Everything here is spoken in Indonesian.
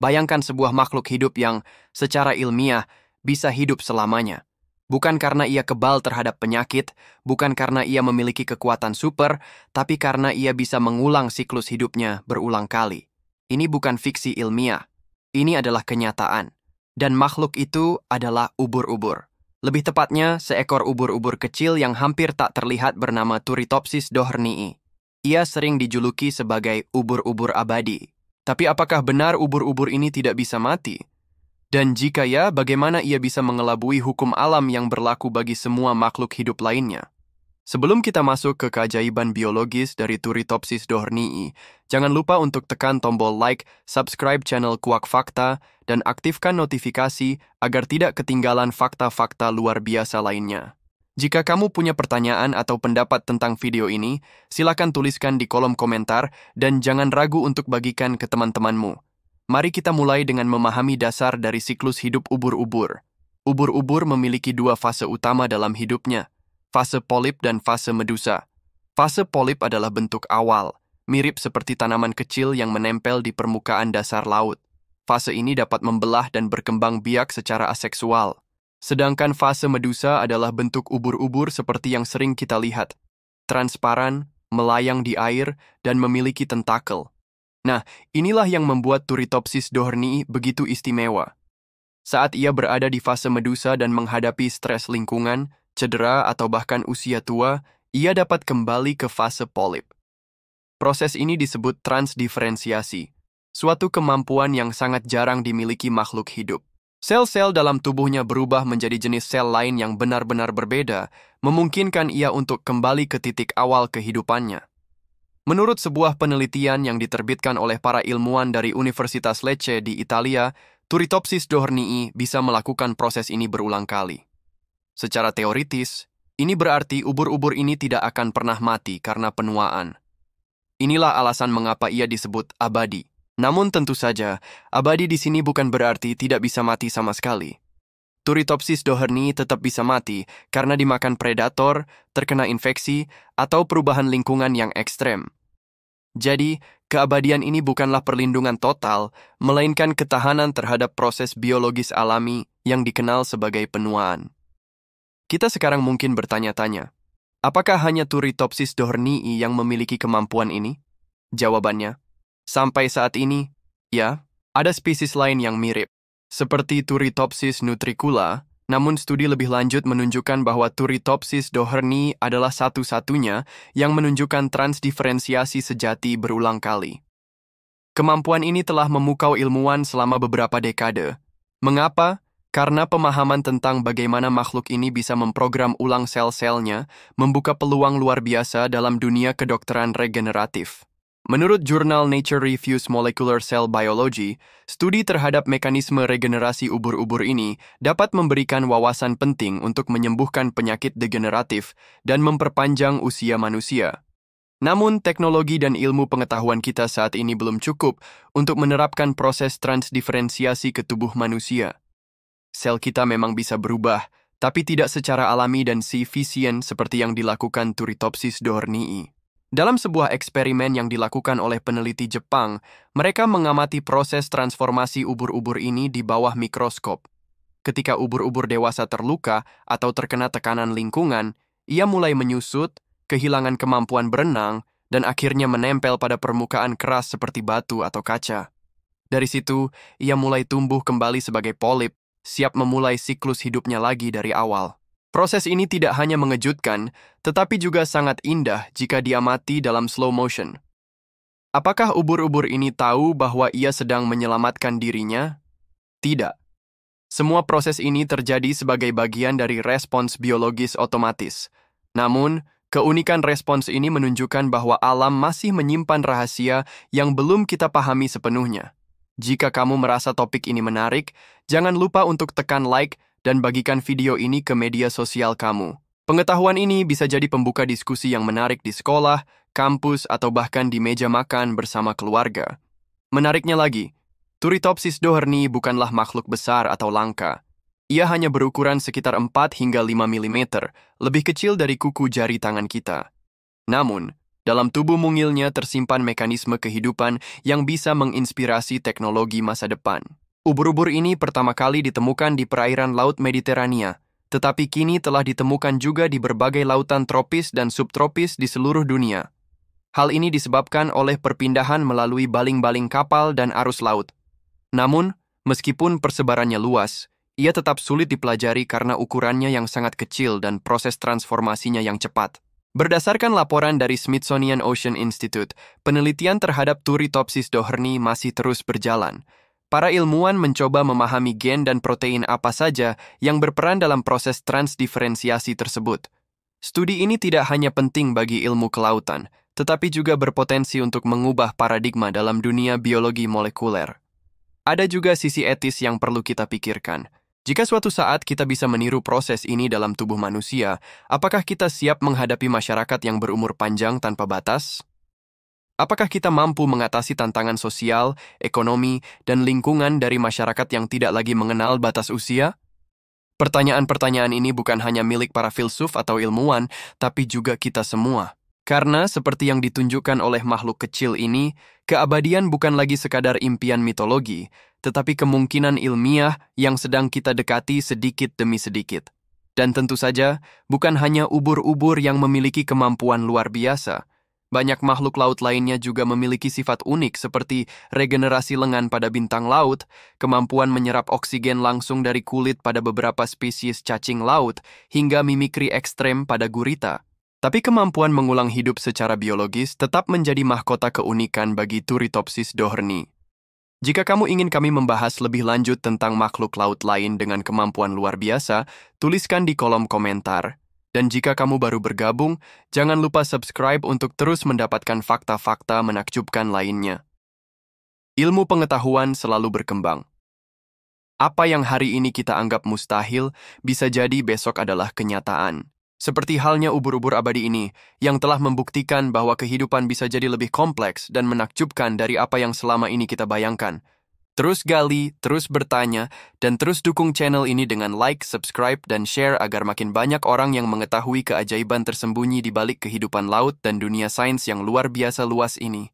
Bayangkan sebuah makhluk hidup yang secara ilmiah bisa hidup selamanya. Bukan karena ia kebal terhadap penyakit, bukan karena ia memiliki kekuatan super, tapi karena ia bisa mengulang siklus hidupnya berulang kali. Ini bukan fiksi ilmiah, ini adalah kenyataan. Dan makhluk itu adalah ubur-ubur. Lebih tepatnya, seekor ubur-ubur kecil yang hampir tak terlihat bernama Turritopsis dohrnii. Ia sering dijuluki sebagai ubur-ubur abadi. Tapi apakah benar ubur-ubur ini tidak bisa mati? Dan jika ya, bagaimana ia bisa mengelabui hukum alam yang berlaku bagi semua makhluk hidup lainnya? Sebelum kita masuk ke keajaiban biologis dari Turritopsis dohrnii, jangan lupa untuk tekan tombol like, subscribe channel Kuak Fakta, dan aktifkan notifikasi agar tidak ketinggalan fakta-fakta luar biasa lainnya. Jika kamu punya pertanyaan atau pendapat tentang video ini, silakan tuliskan di kolom komentar dan jangan ragu untuk bagikan ke teman-temanmu. Mari kita mulai dengan memahami dasar dari siklus hidup ubur-ubur. Ubur-ubur memiliki dua fase utama dalam hidupnya, fase polip dan fase medusa. Fase polip adalah bentuk awal, mirip seperti tanaman kecil yang menempel di permukaan dasar laut. Fase ini dapat membelah dan berkembang biak secara aseksual. Sedangkan fase medusa adalah bentuk ubur-ubur seperti yang sering kita lihat, transparan, melayang di air, dan memiliki tentakel. Nah, inilah yang membuat Turritopsis dohrnii begitu istimewa. Saat ia berada di fase medusa dan menghadapi stres lingkungan, cedera, atau bahkan usia tua, ia dapat kembali ke fase polip. Proses ini disebut transdiferensiasi, suatu kemampuan yang sangat jarang dimiliki makhluk hidup. Sel-sel dalam tubuhnya berubah menjadi jenis sel lain yang benar-benar berbeda, memungkinkan ia untuk kembali ke titik awal kehidupannya. Menurut sebuah penelitian yang diterbitkan oleh para ilmuwan dari Universitas Lecce di Italia, Turritopsis dohrnii bisa melakukan proses ini berulang kali. Secara teoritis, ini berarti ubur-ubur ini tidak akan pernah mati karena penuaan. Inilah alasan mengapa ia disebut abadi. Namun tentu saja, abadi di sini bukan berarti tidak bisa mati sama sekali. Turritopsis dohrnii tetap bisa mati karena dimakan predator, terkena infeksi, atau perubahan lingkungan yang ekstrem. Jadi, keabadian ini bukanlah perlindungan total, melainkan ketahanan terhadap proses biologis alami yang dikenal sebagai penuaan. Kita sekarang mungkin bertanya-tanya, apakah hanya Turritopsis dohrnii yang memiliki kemampuan ini? Jawabannya, sampai saat ini, ya, ada spesies lain yang mirip, seperti Turritopsis nutricula, namun studi lebih lanjut menunjukkan bahwa Turritopsis dohrnii adalah satu-satunya yang menunjukkan transdiferensiasi sejati berulang kali. Kemampuan ini telah memukau ilmuwan selama beberapa dekade. Mengapa? Karena pemahaman tentang bagaimana makhluk ini bisa memprogram ulang sel-selnya membuka peluang luar biasa dalam dunia kedokteran regeneratif. Menurut jurnal Nature Reviews Molecular Cell Biology, studi terhadap mekanisme regenerasi ubur-ubur ini dapat memberikan wawasan penting untuk menyembuhkan penyakit degeneratif dan memperpanjang usia manusia. Namun, teknologi dan ilmu pengetahuan kita saat ini belum cukup untuk menerapkan proses transdiferensiasi ke tubuh manusia. Sel kita memang bisa berubah, tapi tidak secara alami dan efisien seperti yang dilakukan Turritopsis dohrnii. Dalam sebuah eksperimen yang dilakukan oleh peneliti Jepang, mereka mengamati proses transformasi ubur-ubur ini di bawah mikroskop. Ketika ubur-ubur dewasa terluka atau terkena tekanan lingkungan, ia mulai menyusut, kehilangan kemampuan berenang, dan akhirnya menempel pada permukaan keras seperti batu atau kaca. Dari situ, ia mulai tumbuh kembali sebagai polip, siap memulai siklus hidupnya lagi dari awal. Proses ini tidak hanya mengejutkan, tetapi juga sangat indah jika diamati dalam slow motion. Apakah ubur-ubur ini tahu bahwa ia sedang menyelamatkan dirinya? Tidak. Semua proses ini terjadi sebagai bagian dari respons biologis otomatis. Namun, keunikan respons ini menunjukkan bahwa alam masih menyimpan rahasia yang belum kita pahami sepenuhnya. Jika kamu merasa topik ini menarik, jangan lupa untuk tekan like dan bagikan video ini ke media sosial kamu. Pengetahuan ini bisa jadi pembuka diskusi yang menarik di sekolah, kampus, atau bahkan di meja makan bersama keluarga. Menariknya lagi, Turritopsis dohrnii bukanlah makhluk besar atau langka. Ia hanya berukuran sekitar 4 hingga 5 mm, lebih kecil dari kuku jari tangan kita. Namun, Dalam tubuh mungilnya tersimpan mekanisme kehidupan yang bisa menginspirasi teknologi masa depan. Ubur-ubur ini pertama kali ditemukan di perairan Laut Mediterania, tetapi kini telah ditemukan juga di berbagai lautan tropis dan subtropis di seluruh dunia. Hal ini disebabkan oleh perpindahan melalui baling-baling kapal dan arus laut. Namun, meskipun persebarannya luas, ia tetap sulit dipelajari karena ukurannya yang sangat kecil dan proses transformasinya yang cepat. Berdasarkan laporan dari Smithsonian Ocean Institute, penelitian terhadap Turritopsis dohrni masih terus berjalan. Para ilmuwan mencoba memahami gen dan protein apa saja yang berperan dalam proses transdiferensiasi tersebut. Studi ini tidak hanya penting bagi ilmu kelautan, tetapi juga berpotensi untuk mengubah paradigma dalam dunia biologi molekuler. Ada juga sisi etis yang perlu kita pikirkan. Jika suatu saat kita bisa meniru proses ini dalam tubuh manusia, apakah kita siap menghadapi masyarakat yang berumur panjang tanpa batas? Apakah kita mampu mengatasi tantangan sosial, ekonomi, dan lingkungan dari masyarakat yang tidak lagi mengenal batas usia? Pertanyaan-pertanyaan ini bukan hanya milik para filsuf atau ilmuwan, tapi juga kita semua. Karena seperti yang ditunjukkan oleh makhluk kecil ini, keabadian bukan lagi sekadar impian mitologi, tetapi kemungkinan ilmiah yang sedang kita dekati sedikit demi sedikit. Dan tentu saja, bukan hanya ubur-ubur yang memiliki kemampuan luar biasa. Banyak makhluk laut lainnya juga memiliki sifat unik seperti regenerasi lengan pada bintang laut, kemampuan menyerap oksigen langsung dari kulit pada beberapa spesies cacing laut, hingga mimikri ekstrem pada gurita. Tapi kemampuan mengulang hidup secara biologis tetap menjadi mahkota keunikan bagi Turritopsis dohrni. Jika kamu ingin kami membahas lebih lanjut tentang makhluk laut lain dengan kemampuan luar biasa, tuliskan di kolom komentar. Dan jika kamu baru bergabung, jangan lupa subscribe untuk terus mendapatkan fakta-fakta menakjubkan lainnya. Ilmu pengetahuan selalu berkembang. Apa yang hari ini kita anggap mustahil, bisa jadi besok adalah kenyataan. Seperti halnya ubur-ubur abadi ini, yang telah membuktikan bahwa kehidupan bisa jadi lebih kompleks dan menakjubkan dari apa yang selama ini kita bayangkan. Terus gali, terus bertanya, dan terus dukung channel ini dengan like, subscribe, dan share agar makin banyak orang yang mengetahui keajaiban tersembunyi di balik kehidupan laut dan dunia sains yang luar biasa luas ini.